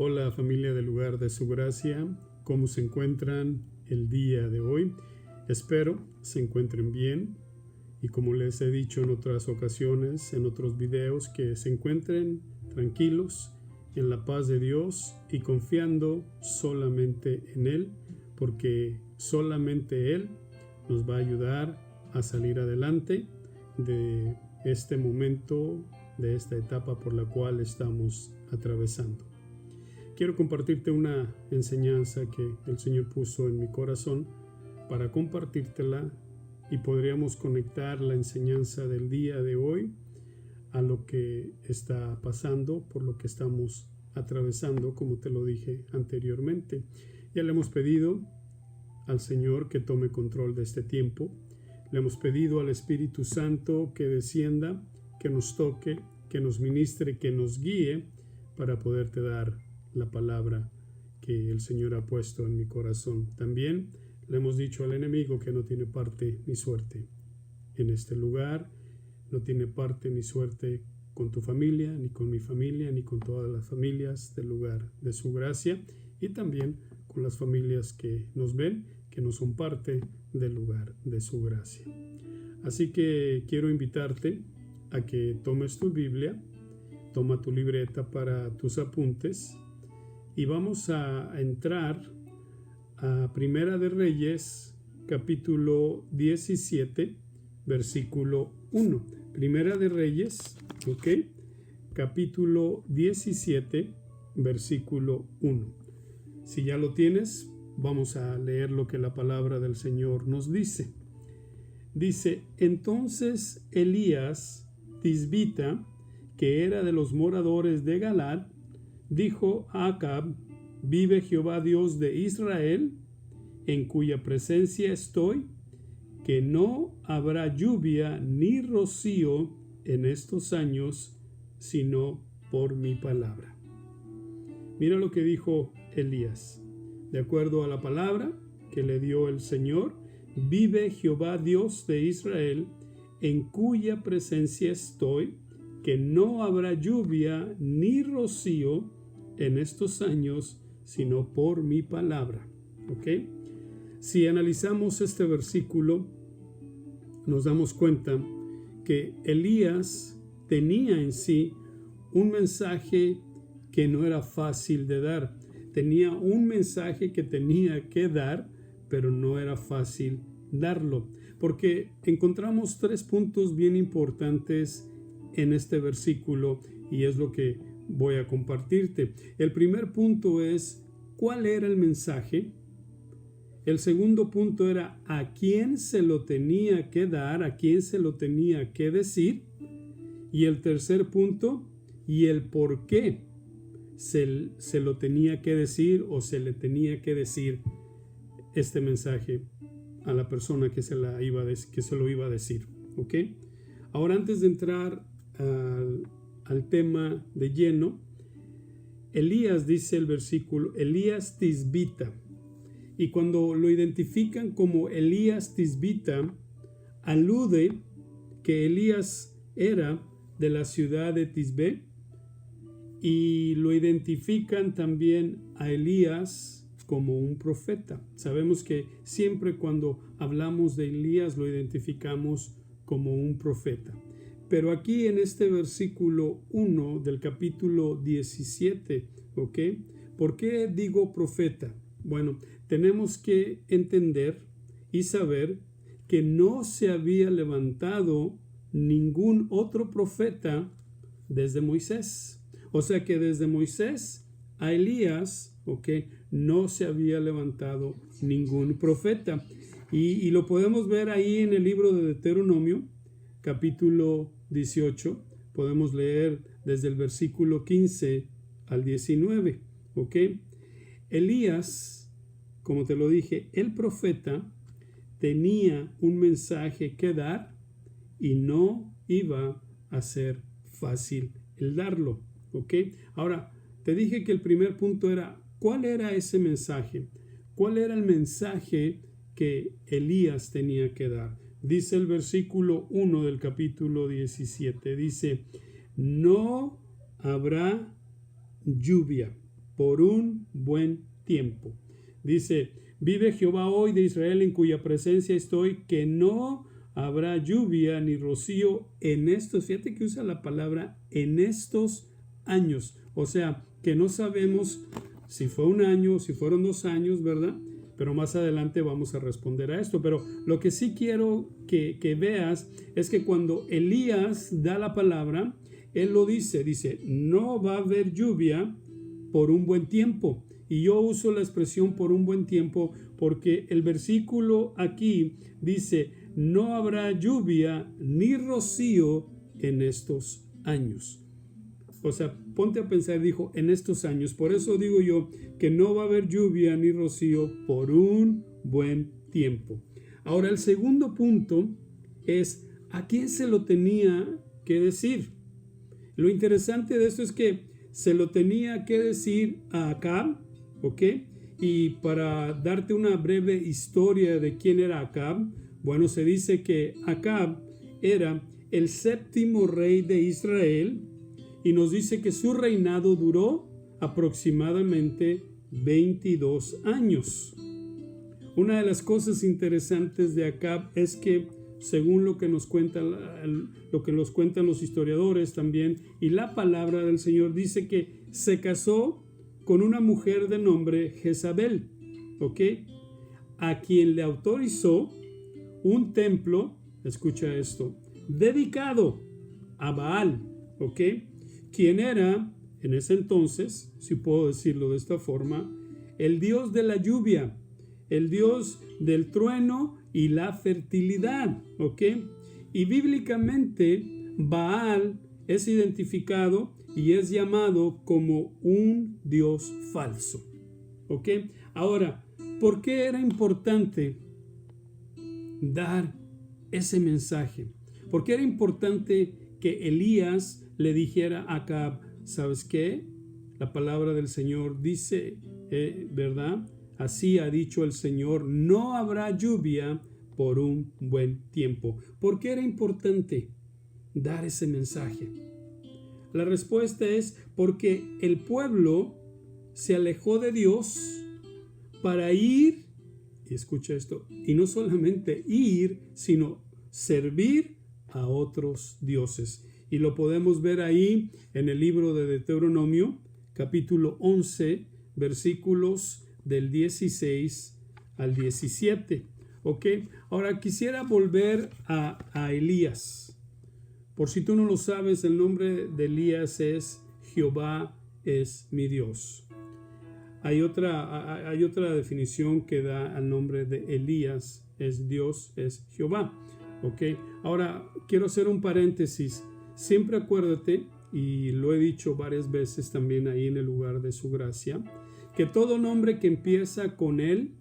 Hola familia del lugar de su gracia, ¿cómo se encuentran el día de hoy? Espero se encuentren bien y como les he dicho en otras ocasiones, en otros videos, que se encuentren tranquilos en la paz de Dios y confiando solamente en Él, porque solamente Él nos va a ayudar a salir adelante de este momento, de esta etapa por la cual estamos atravesando. Quiero compartirte una enseñanza que el Señor puso en mi corazón para compartírtela y podríamos conectar la enseñanza del día de hoy a lo que está pasando, por lo que estamos atravesando, como te lo dije anteriormente. Ya le hemos pedido al Señor que tome control de este tiempo. Le hemos pedido al Espíritu Santo que descienda, que nos toque, que nos ministre, que nos guíe para poderte dar la palabra que el Señor ha puesto en mi corazón. También le hemos dicho al enemigo que no tiene parte ni suerte en este lugar, no tiene parte ni suerte con tu familia, ni con mi familia, ni con todas las familias del lugar de su gracia, y también con las familias que nos ven, que no son parte del lugar de su gracia. Así que quiero invitarte a que tomes tu Biblia, toma tu libreta para tus apuntes, y vamos a entrar a Primera de Reyes, capítulo 17, versículo 1. Primera de Reyes, capítulo 17, versículo 1. Si ya lo tienes, vamos a leer lo que la palabra del Señor nos dice. Dice: entonces Elías Tisbita, que era de los moradores de Galaad, dijo a Acab: vive Jehová Dios de Israel, en cuya presencia estoy, que no habrá lluvia ni rocío en estos años, sino por mi palabra. Mira lo que dijo Elías. De acuerdo a la palabra que le dio el Señor, vive Jehová Dios de Israel, en cuya presencia estoy, que no habrá lluvia ni rocío en estos años, sino por mi palabra. Si analizamos este versículo, nos damos cuenta que Elías tenía en sí un mensaje que no era fácil de dar. Tenía un mensaje que tenía que dar, pero no era fácil darlo, porque encontramos 3 puntos bien importantes en este versículo y es lo que voy a compartirte. El primer punto es ¿cuál era el mensaje? El segundo punto era ¿a quién se lo tenía que dar? ¿A quién se lo tenía que decir? Y el tercer punto, y el por qué se lo tenía que decir o se le tenía que decir este mensaje a la persona que se lo iba a decir. Ahora, antes de entrar al tema de lleno, Elías, dice el versículo, Elías Tisbita. Y cuando lo identifican como Elías Tisbita, alude que Elías era de la ciudad de Tisbe, y lo identifican también a Elías como un profeta. Sabemos que siempre cuando hablamos de Elías lo identificamos como un profeta. Pero aquí en este versículo 1 del capítulo 17, ¿por qué digo profeta? Bueno, tenemos que entender y saber que no se había levantado ningún otro profeta desde Moisés. O sea que desde Moisés a Elías, no se había levantado ningún profeta. Y lo podemos ver ahí en el libro de Deuteronomio, capítulo 18. Podemos leer desde el versículo 15 al 19. Elías, como te lo dije, el profeta tenía un mensaje que dar y no iba a ser fácil el darlo. Ahora, te dije que el primer punto era ¿cuál era ese mensaje? ¿Cuál era el mensaje que Elías tenía que dar? Dice el versículo 1 del capítulo 17, dice: no habrá lluvia. por un buen tiempo. Dice, vive Jehová hoy de Israel, en cuya presencia estoy, que no habrá lluvia ni rocío en estos, fíjate que usa la palabra en estos años, o sea, que no sabemos si fue un año, si fueron 2 años, ¿verdad? Pero más adelante vamos a responder a esto. Pero lo que sí quiero que veas es que cuando Elías da la palabra, él lo dice, no va a haber lluvia por un buen tiempo. Y yo uso la expresión por un buen tiempo porque el versículo aquí dice, no habrá lluvia ni rocío en estos años. O sea, ponte a pensar, dijo, en estos años. Por eso digo yo que no va a haber lluvia ni rocío por un buen tiempo. Ahora, el segundo punto es, ¿a quién se lo tenía que decir? Lo interesante de esto es que se lo tenía que decir a Acab, ¿ok? Y para darte una breve historia de quién era Acab, bueno, se dice que Acab era el 7º rey de Israel, y nos dice que su reinado duró aproximadamente 22 años. Una de las cosas interesantes de Acab es que, según lo que nos cuentan los historiadores también, y la palabra del Señor dice que se casó con una mujer de nombre Jezabel, ¿ok? A quien le autorizó un templo, escucha esto, dedicado a Baal, ¿ok? Quien era, en ese entonces, si puedo decirlo de esta forma, el dios de la lluvia, el dios del trueno y la fertilidad, ¿ok? Y bíblicamente, Baal es identificado y es llamado como un dios falso, ¿ok? Ahora, ¿por qué era importante dar ese mensaje? ¿Por qué era importante que Elías le dijera a Acab, ¿sabes qué? La palabra del Señor dice, ¿verdad? Así ha dicho el Señor, no habrá lluvia por un buen tiempo. ¿Por qué era importante dar ese mensaje? La respuesta es porque el pueblo se alejó de Dios para ir, y escucha esto, y no solamente ir, sino servir a otros dioses. Y lo podemos ver ahí en el libro de Deuteronomio, capítulo 11, versículos del 16 al 17. ¿Ok? Ahora quisiera volver a Elías. Por si tú no lo sabes, el nombre de Elías es Jehová es mi Dios. Hay otra definición que da al nombre de Elías, es Dios, es Jehová. ¿Ok? Ahora quiero hacer un paréntesis. Siempre acuérdate, y lo he dicho varias veces también ahí en el lugar de su gracia, que todo nombre que empieza con él,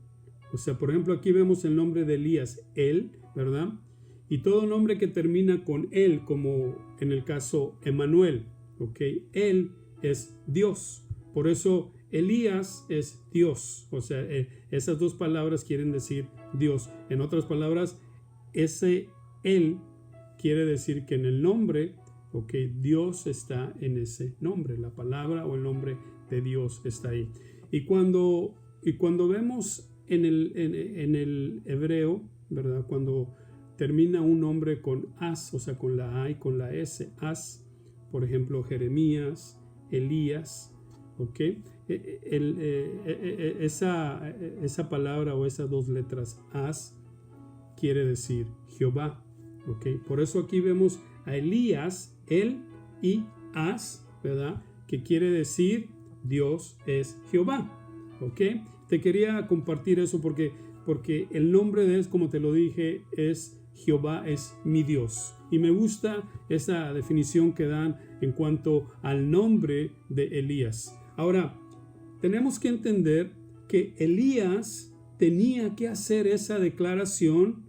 o sea, por ejemplo, aquí vemos el nombre de Elías, él, ¿verdad? Y todo nombre que termina con él, como en el caso Emmanuel, ¿ok? Él es Dios. Por eso Elías es Dios. O sea, esas dos palabras quieren decir Dios. En otras palabras, ese él quiere decir que en el nombre, ok, Dios está en ese nombre. La palabra o el nombre de Dios está ahí. Y cuando vemos en el hebreo, ¿verdad? Cuando termina un nombre con as, o sea, con la A y con la S, as, por ejemplo, Jeremías, Elías, ¿ok? Esa palabra o esas dos letras, as, quiere decir Jehová, ¿ok? Por eso aquí vemos a Elías, él y as, ¿verdad? Que quiere decir Dios es Jehová, ¿ok? Te quería compartir eso porque el nombre de él, como te lo dije, es Jehová es mi Dios. Y me gusta esa definición que dan en cuanto al nombre de Elías. Ahora, tenemos que entender que Elías tenía que hacer esa declaración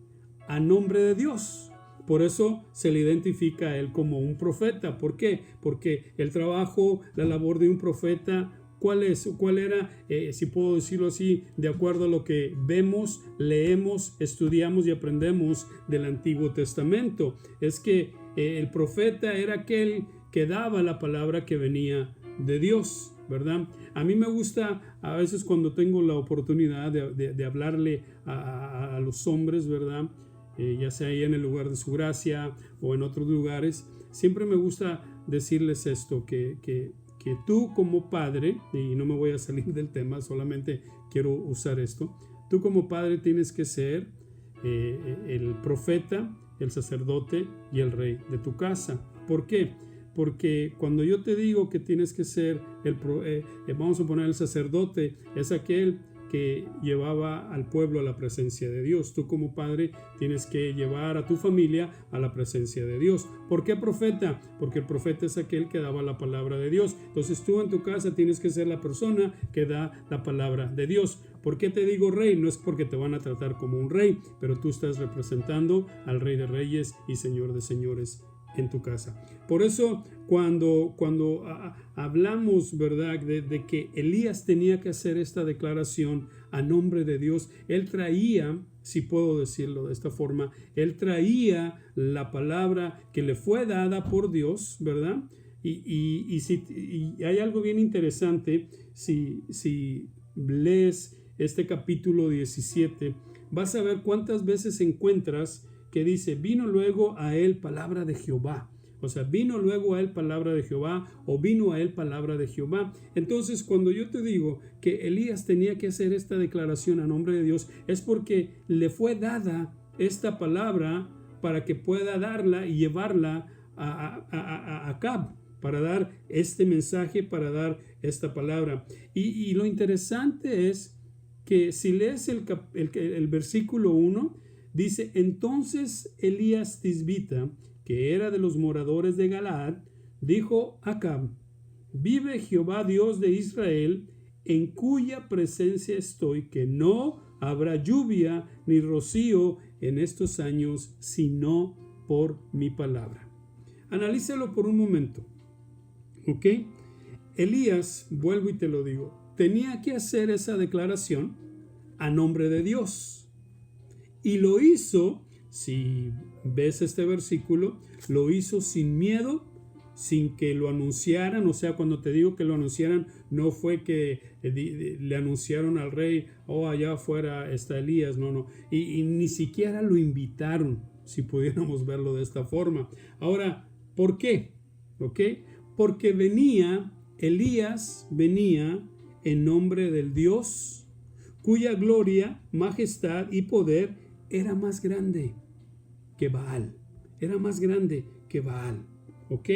a nombre de Dios. Por eso se le identifica a él como un profeta. ¿Por qué? Porque el trabajo, la labor de un profeta, ¿cuál era, si puedo decirlo así, de acuerdo a lo que vemos, leemos, estudiamos y aprendemos del Antiguo Testamento? Es que el profeta era aquel que daba la palabra que venía de Dios. ¿verdad? A mí me gusta a veces cuando tengo la oportunidad de hablarle a los hombres, ¿verdad? Ya sea ahí en el lugar de su gracia o en otros lugares, siempre me gusta decirles esto, que tú como padre, y no me voy a salir del tema, solamente quiero usar esto, tú como padre tienes que ser el profeta, el sacerdote y el rey de tu casa. ¿Por qué? Porque cuando yo te digo que tienes que ser vamos a poner el sacerdote, es aquel que llevaba al pueblo a la presencia de Dios. Tú como padre tienes que llevar a tu familia a la presencia de Dios. ¿Por qué profeta? Porque el profeta es aquel que daba la palabra de Dios. Entonces tú en tu casa tienes que ser la persona que da la palabra de Dios. ¿Por qué te digo rey? No es porque te van a tratar como un rey, pero tú estás representando al Rey de Reyes y Señor de Señores en tu casa. Por eso cuando hablamos, ¿verdad?, de que Elías tenía que hacer esta declaración a nombre de Dios, él traía, si puedo decirlo de esta forma, él traía la palabra que le fue dada por Dios, ¿verdad? Y hay algo bien interesante, si lees este capítulo 17, vas a ver cuántas veces encuentras que dice, vino luego a él palabra de Jehová. O sea, vino luego a él palabra de Jehová o vino a él palabra de Jehová. Entonces, cuando yo te digo que Elías tenía que hacer esta declaración a nombre de Dios, es porque le fue dada esta palabra para que pueda darla y llevarla a Acab, para dar este mensaje, para dar esta palabra. Y lo interesante es que si lees el versículo 1, dice, entonces Elías Tisbita, que era de los moradores de Galaad, dijo a Acab, vive Jehová Dios de Israel, en cuya presencia estoy, que no habrá lluvia ni rocío en estos años, sino por mi palabra. Analízalo por un momento, ¿ok? Elías, vuelvo y te lo digo, tenía que hacer esa declaración a nombre de Dios. Y lo hizo, si ves este versículo, lo hizo sin miedo, sin que lo anunciaran. O sea, cuando te digo que lo anunciaran, no fue que le anunciaron al rey, oh, allá afuera está Elías, no. Y ni siquiera lo invitaron, si pudiéramos verlo de esta forma. Ahora, ¿por qué? ¿Ok? Porque Elías venía en nombre del Dios cuya gloria, majestad y poder era más grande que Baal. Era más grande que Baal. ¿Ok?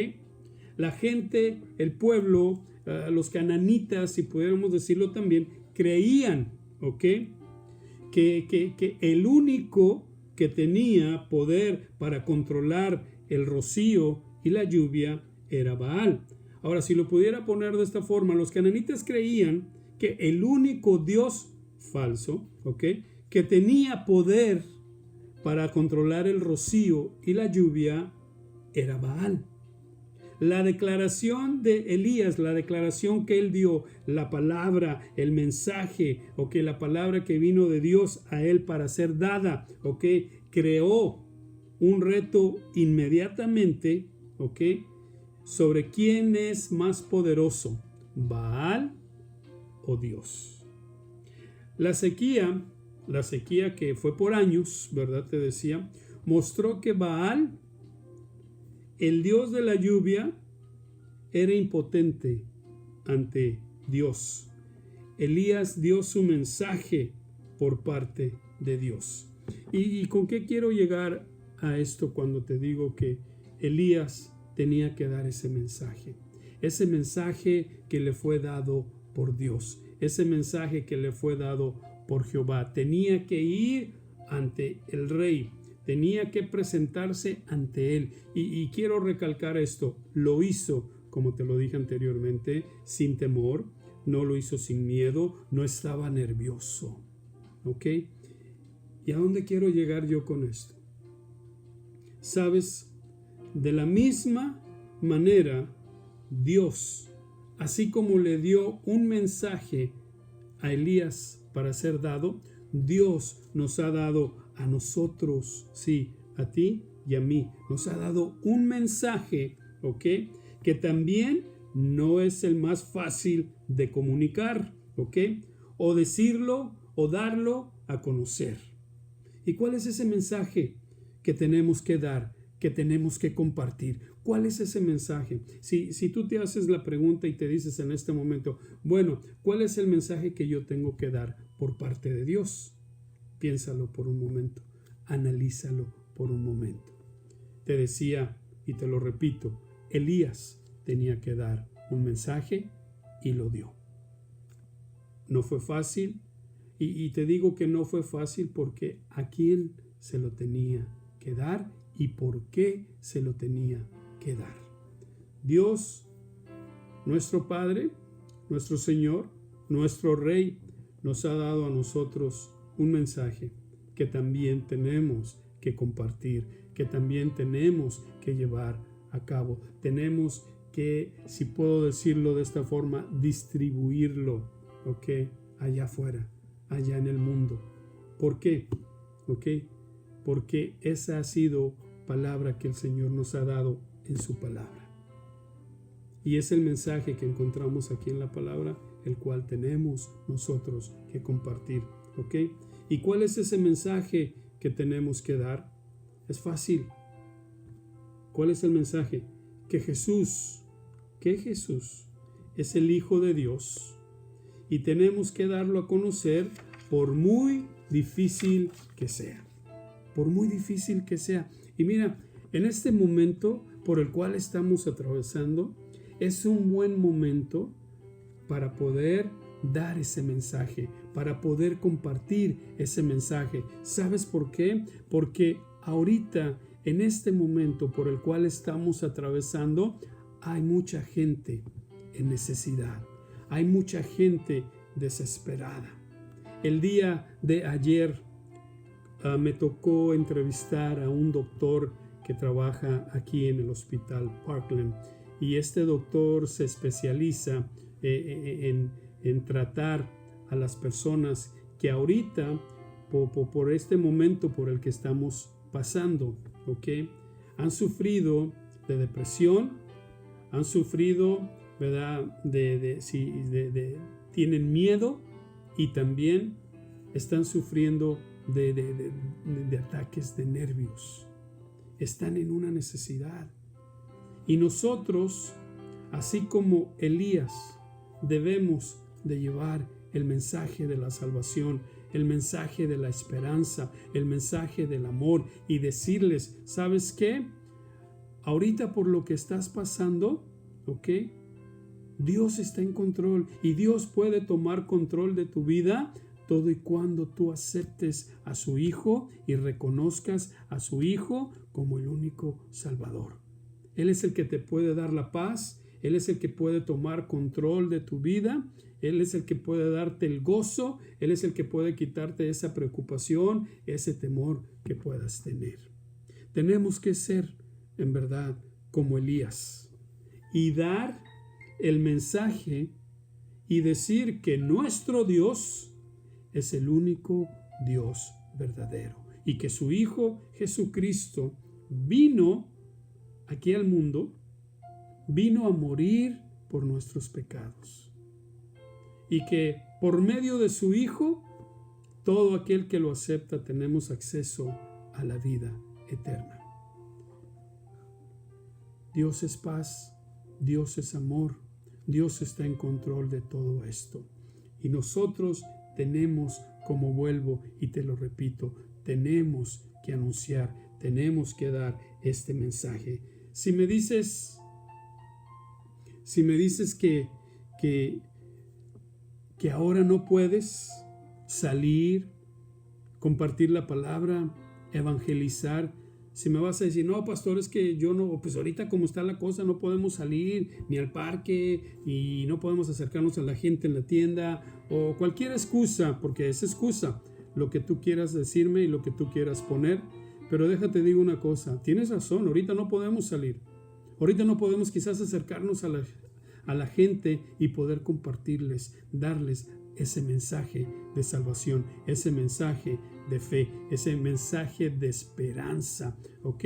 La gente, el pueblo, los cananitas, si pudiéramos decirlo también, creían, ¿ok?, que el único que tenía poder para controlar el rocío y la lluvia era Baal. Ahora, si lo pudiera poner de esta forma, los cananitas creían que el único Dios falso, ¿ok?, que tenía poder para controlar el rocío y la lluvia era Baal. La declaración de Elías, la declaración que él dio, la palabra, el mensaje, ¿ok?, la palabra que vino de Dios a él para ser dada, ¿ok?, creó un reto inmediatamente, ¿ok?, sobre quién es más poderoso, Baal o Dios. La sequía que fue por años, ¿verdad? Te decía, mostró que Baal, el dios de la lluvia, era impotente ante Dios. Elías dio su mensaje por parte de Dios. ¿Y con qué quiero llegar a esto cuando te digo que Elías tenía que dar ese mensaje? Ese mensaje que le fue dado por Dios, ese mensaje que le fue dado por Jehová. Tenía que ir ante el rey, tenía que presentarse ante él. Y quiero recalcar esto, lo hizo, como te lo dije anteriormente, sin temor, no lo hizo sin miedo, no estaba nervioso. ¿Ok? ¿Y a dónde quiero llegar yo con esto? ¿Sabes? De la misma manera, Dios, así como le dio un mensaje a Elías para ser dado, Dios nos ha dado a nosotros, sí, a ti y a mí, nos ha dado un mensaje, ¿ok?, que también no es el más fácil de comunicar, ¿ok? O decirlo o darlo a conocer. ¿Y cuál es ese mensaje que tenemos que dar, que tenemos que compartir? ¿Cuál es ese mensaje? Si tú te haces la pregunta y te dices en este momento, bueno, ¿cuál es el mensaje que yo tengo que dar por parte de Dios? Piénsalo por un momento, analízalo por un momento. Te decía, y te lo repito, Elías tenía que dar un mensaje y lo dio. No fue fácil, y te digo que no fue fácil porque a quién se lo tenía que dar y por qué se lo tenía que dar. Dios, nuestro Padre, nuestro Señor, nuestro Rey, nos ha dado a nosotros un mensaje que también tenemos que compartir, que también tenemos que llevar a cabo. Tenemos que, si puedo decirlo de esta forma, distribuirlo, ¿ok? Allá afuera, allá en el mundo. ¿Por qué? ¿Ok? Porque esa ha sido palabra que el Señor nos ha dado en su palabra. Y es el mensaje que encontramos aquí en la palabra, el cual tenemos nosotros que compartir, ¿ok? ¿Y cuál es ese mensaje que tenemos que dar? Es fácil. ¿Cuál es el mensaje? Que Jesús es el Hijo de Dios y tenemos que darlo a conocer por muy difícil que sea. Por muy difícil que sea. Y mira, en este momento por el cual estamos atravesando, es un buen momento para poder dar ese mensaje, para poder compartir ese mensaje. ¿Sabes por qué? Porque ahorita, en este momento por el cual estamos atravesando, hay mucha gente en necesidad. Hay mucha gente desesperada. El día de ayer me tocó entrevistar a un doctor que trabaja aquí en el Hospital Parkland. Y este doctor se especializa en tratar a las personas que ahorita, por este momento por el que estamos pasando, ¿ok? Han sufrido de depresión, han sufrido, ¿verdad? Tienen miedo y también están sufriendo de ataques de nervios. Están en una necesidad. Y nosotros, así como Elías, debemos de llevar el mensaje de la salvación, el mensaje de la esperanza, el mensaje del amor y decirles, ¿sabes qué? Ahorita por lo que estás pasando, ¿ok? Dios está en control y Dios puede tomar control de tu vida todo y cuando tú aceptes a su Hijo y reconozcas a su Hijo como el único Salvador. Él es el que te puede dar la paz, Él es el que puede tomar control de tu vida, Él es el que puede darte el gozo, Él es el que puede quitarte esa preocupación, ese temor que puedas tener. Tenemos que ser, en verdad, como Elías y dar el mensaje y decir que nuestro Dios es el único Dios verdadero y que su Hijo Jesucristo vino aquí al mundo, vino a morir por nuestros pecados y que por medio de su Hijo todo aquel que lo acepta tenemos acceso a la vida eterna. Dios es paz, Dios es amor, Dios está en control de todo esto y nosotros tenemos, como vuelvo y te lo repito, tenemos que anunciar, tenemos que dar este mensaje. Si me dices que ahora no puedes salir, compartir la palabra, evangelizar, si me vas a decir, no, pastor, es que yo no, pues ahorita como está la cosa, no podemos salir ni al parque y no podemos acercarnos a la gente en la tienda o cualquier excusa, porque es excusa lo que tú quieras decirme y lo que tú quieras poner. Pero déjate digo una cosa, tienes razón, ahorita no podemos salir. Ahorita no podemos quizás acercarnos a la gente y poder compartirles, darles ese mensaje de salvación, ese mensaje de fe, ese mensaje de esperanza, ¿ok?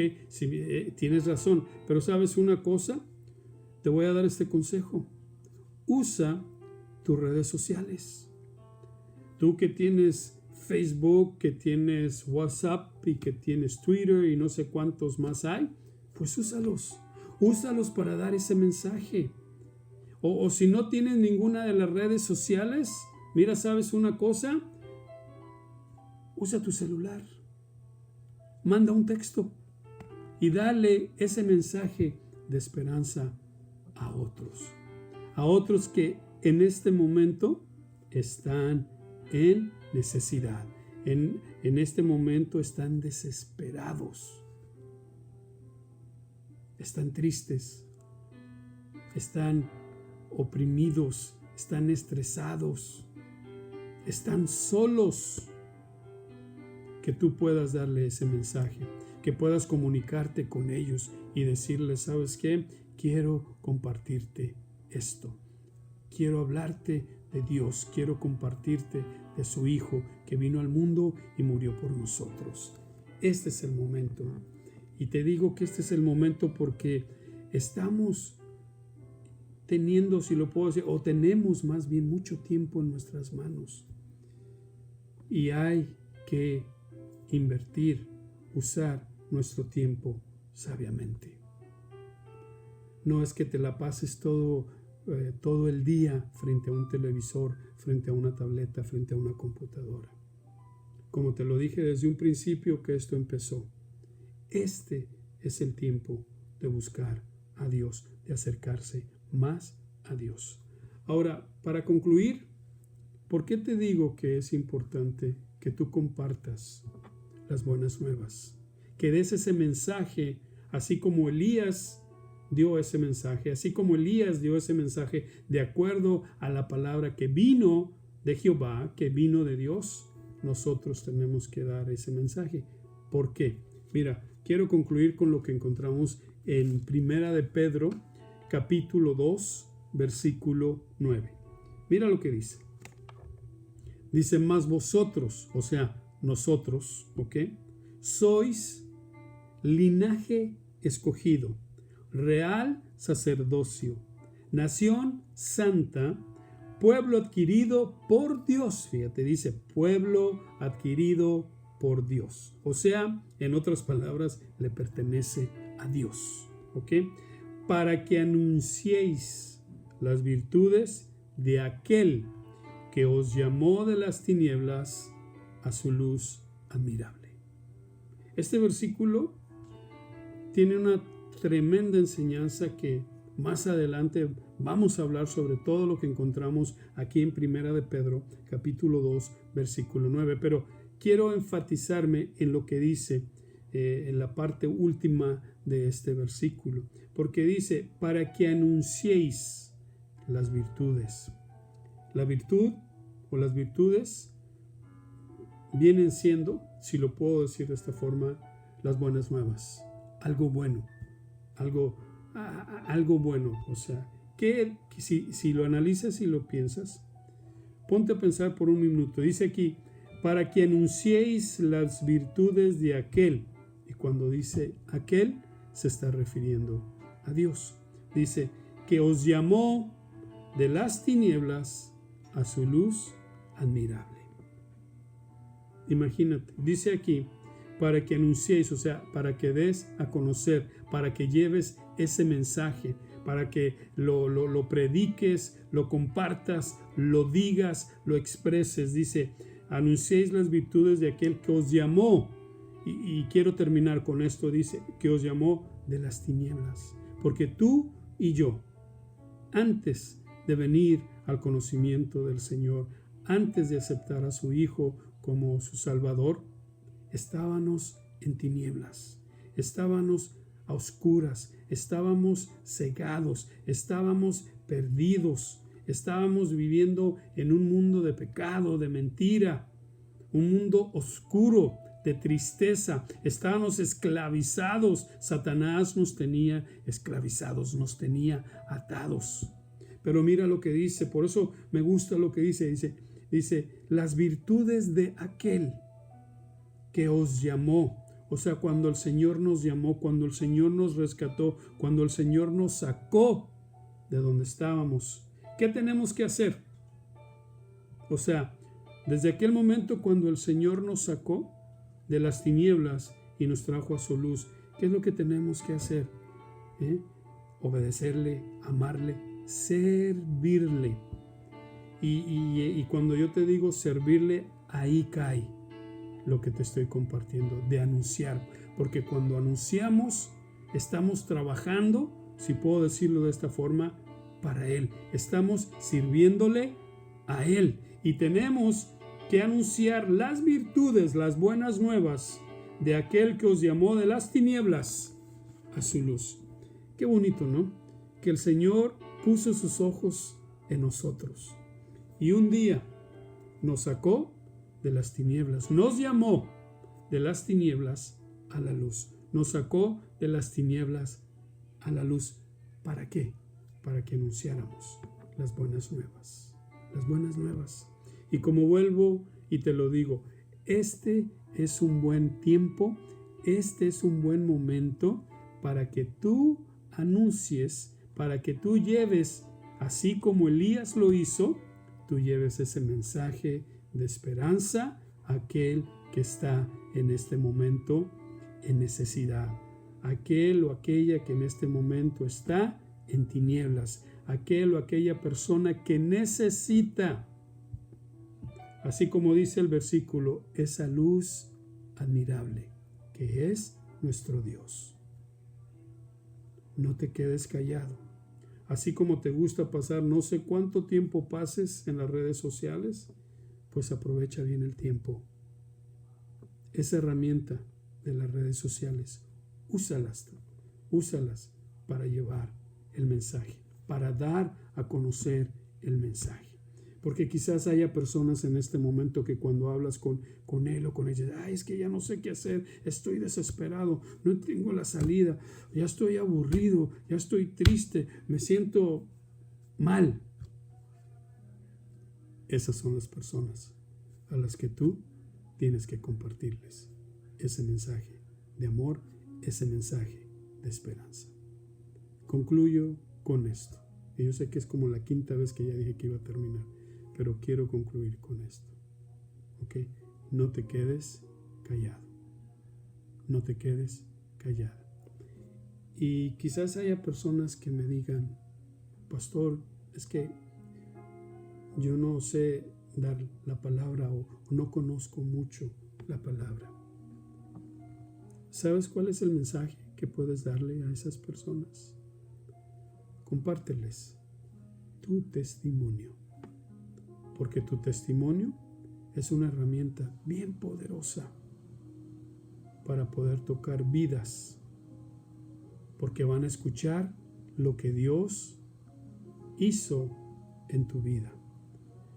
Tienes razón, pero ¿sabes una cosa? te voy a dar este consejo. Usa tus redes sociales. Tú que tienes Facebook, que tienes WhatsApp y que tienes Twitter y no sé cuántos más hay, pues úsalos. Úsalos para dar ese mensaje. O si no tienes ninguna de las redes sociales, mira, ¿sabes una cosa? Usa tu celular. Manda un texto y dale ese mensaje de esperanza a otros que en este momento están en necesidad, en este momento están desesperados, están tristes, están oprimidos, están estresados, están solos. Que tú puedas darle ese mensaje, que puedas comunicarte con ellos y decirles, ¿sabes qué? Quiero compartirte esto. Quiero hablarte de Dios. Quiero compartirte de su Hijo que vino al mundo y murió por nosotros. Este es el momento. Y te digo que este es el momento porque estamos teniendo, si lo puedo decir, o tenemos más bien mucho tiempo en nuestras manos. Y hay que invertir, usar nuestro tiempo sabiamente. No es que te la pases todo el día frente a un televisor, frente a una tableta, frente a una computadora. Como te lo dije desde un principio que esto empezó, este es el tiempo de buscar a Dios, de acercarse más a Dios. Ahora, para concluir, ¿por qué te digo que es importante que tú compartas las buenas nuevas? Que des ese mensaje, así como Elías dio ese mensaje, así como Elías dio ese mensaje de acuerdo a la palabra que vino de Jehová, que vino de Dios, nosotros tenemos que dar ese mensaje. ¿Por qué? Mira, quiero concluir con lo que encontramos en Primera de Pedro, capítulo 2, versículo 9. Mira lo que dice. Dice, mas vosotros, o sea, nosotros, ¿ok? Sois linaje escogido, real sacerdocio, nación santa, pueblo adquirido por Dios. Fíjate, dice pueblo adquirido por Dios. O sea, en otras palabras, le pertenece a Dios, ¿ok? Para que anunciéis las virtudes de aquel que os llamó de las tinieblas a su luz admirable. Este versículo tiene una tremenda enseñanza que más adelante vamos a hablar sobre todo lo que encontramos aquí en Primera de Pedro, capítulo 2, versículo 9. Pero quiero enfatizarme en lo que dice en la parte última de este versículo, porque dice, para que anunciéis las virtudes. La virtud o las virtudes vienen siendo, si lo puedo decir de esta forma, las buenas nuevas. Algo bueno, algo bueno. O sea, que si lo analizas y lo piensas, ponte a pensar por un minuto. Dice aquí, para que anunciéis las virtudes de aquel. Y cuando dice aquel, se está refiriendo a Dios. Dice, que os llamó de las tinieblas a su luz admirable. Imagínate, dice aquí, para que anunciéis, o sea, para que des a conocer, para que lleves ese mensaje, para que lo prediques, lo compartas, lo digas, lo expreses. Dice, anunciéis las virtudes de aquel que os llamó. Y quiero terminar con esto, dice, que os llamó de las tinieblas. Porque tú y yo, antes de venir al conocimiento del Señor, antes de aceptar a su Hijo como su Salvador, estábamos en tinieblas, estábamos a oscuras, estábamos cegados, estábamos perdidos, estábamos viviendo en un mundo de pecado, de mentira, un mundo oscuro, de tristeza. Estábamos esclavizados. Satanás nos tenía esclavizados, nos tenía atados. Pero mira lo que dice, por eso me gusta lo que dice, las virtudes de aquel que os llamó. O sea, cuando el Señor nos llamó, cuando el Señor nos rescató, cuando el Señor nos sacó de donde estábamos. ¿Qué tenemos que hacer? O sea, desde aquel momento cuando el Señor nos sacó de las tinieblas y nos trajo a su luz, ¿qué es lo que tenemos que hacer? Obedecerle, amarle, servirle. Y cuando yo te digo servirle, ahí cae lo que te estoy compartiendo, de anunciar. Porque cuando anunciamos, estamos trabajando, si puedo decirlo de esta forma, para Él. Estamos sirviéndole a Él. Y tenemos que anunciar las virtudes, las buenas nuevas de aquel que os llamó de las tinieblas a su luz. Qué bonito, ¿no? Que el Señor puso sus ojos en nosotros. Y un día nos sacó de las tinieblas. Nos llamó de las tinieblas a la luz. Nos sacó de las tinieblas a la luz. ¿Para qué? Para que anunciáramos las buenas nuevas. Las buenas nuevas. Y como vuelvo y te lo digo, este es un buen tiempo, este es un buen momento para que tú anuncies, para que tú lleves, así como Elías lo hizo, tú lleves ese mensaje de esperanza a aquel que está en este momento en necesidad, aquel o aquella que en este momento está en tinieblas, aquel o aquella persona que necesita, así como dice el versículo, esa luz admirable que es nuestro Dios. No te quedes callado. Así como te gusta pasar, no sé cuánto tiempo pases en las redes sociales, pues aprovecha bien el tiempo. Esa herramienta de las redes sociales, úsalas para llevar el mensaje, para dar a conocer el mensaje. Porque quizás haya personas en este momento que cuando hablas con él o con ella, es que ya no sé qué hacer, estoy desesperado, no tengo la salida, ya estoy aburrido, ya estoy triste, me siento mal. Esas son las personas a las que tú tienes que compartirles ese mensaje de amor, ese mensaje de esperanza. Concluyo con esto. Y yo sé que es como la quinta vez que ya dije que iba a terminar, pero quiero concluir con esto. ¿Ok? No te quedes callado. No te quedes callada. Y quizás haya personas que me digan, pastor, es que yo no sé dar la palabra o no conozco mucho la palabra. ¿Sabes cuál es el mensaje que puedes darle a esas personas? Compárteles tu testimonio, porque tu testimonio es una herramienta bien poderosa para poder tocar vidas, porque van a escuchar lo que Dios hizo en tu vida,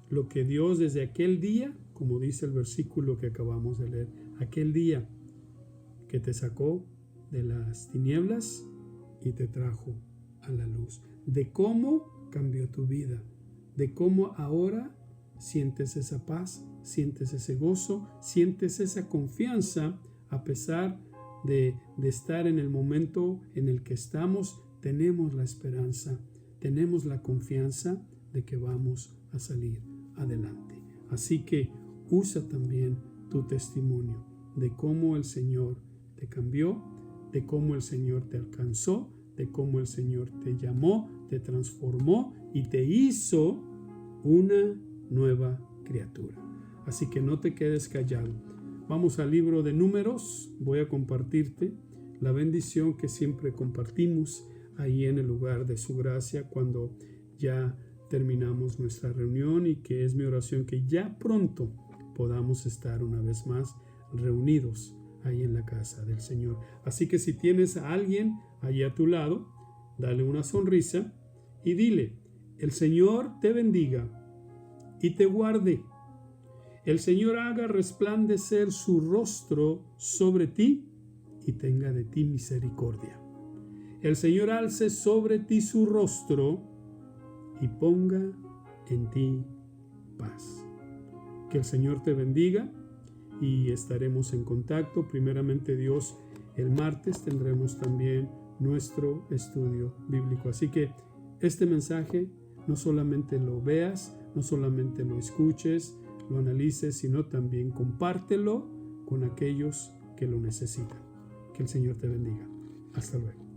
lo que Dios desde aquel día, como dice el versículo que acabamos de leer, aquel día que te sacó de las tinieblas y te trajo a la luz, de cómo cambió tu vida, de cómo ahora sientes esa paz, sientes ese gozo, sientes esa confianza a pesar de estar en el momento en el que estamos. Tenemos la esperanza, tenemos la confianza de que vamos a salir adelante. Así que usa también tu testimonio de cómo el Señor te cambió, de cómo el Señor te alcanzó, de cómo el Señor te llamó, te transformó y te hizo una nueva criatura. Así que no te quedes callado. Vamos al libro de Números. Voy a compartirte la bendición que siempre compartimos ahí en el lugar de su gracia cuando ya terminamos nuestra reunión, y que es mi oración que ya pronto podamos estar una vez más reunidos ahí en la casa del Señor. Así que si tienes a alguien allí a tu lado, dale una sonrisa y dile: el Señor te bendiga y te guarde. El Señor haga resplandecer su rostro sobre ti y tenga de ti misericordia. El Señor alce sobre ti su rostro y ponga en ti paz. Que el Señor te bendiga y estaremos en contacto. Primeramente Dios, el martes tendremos también nuestro estudio bíblico. Así que este mensaje no solamente lo veas, no solamente lo escuches, lo analices, sino también compártelo con aquellos que lo necesitan. Que el Señor te bendiga. Hasta luego.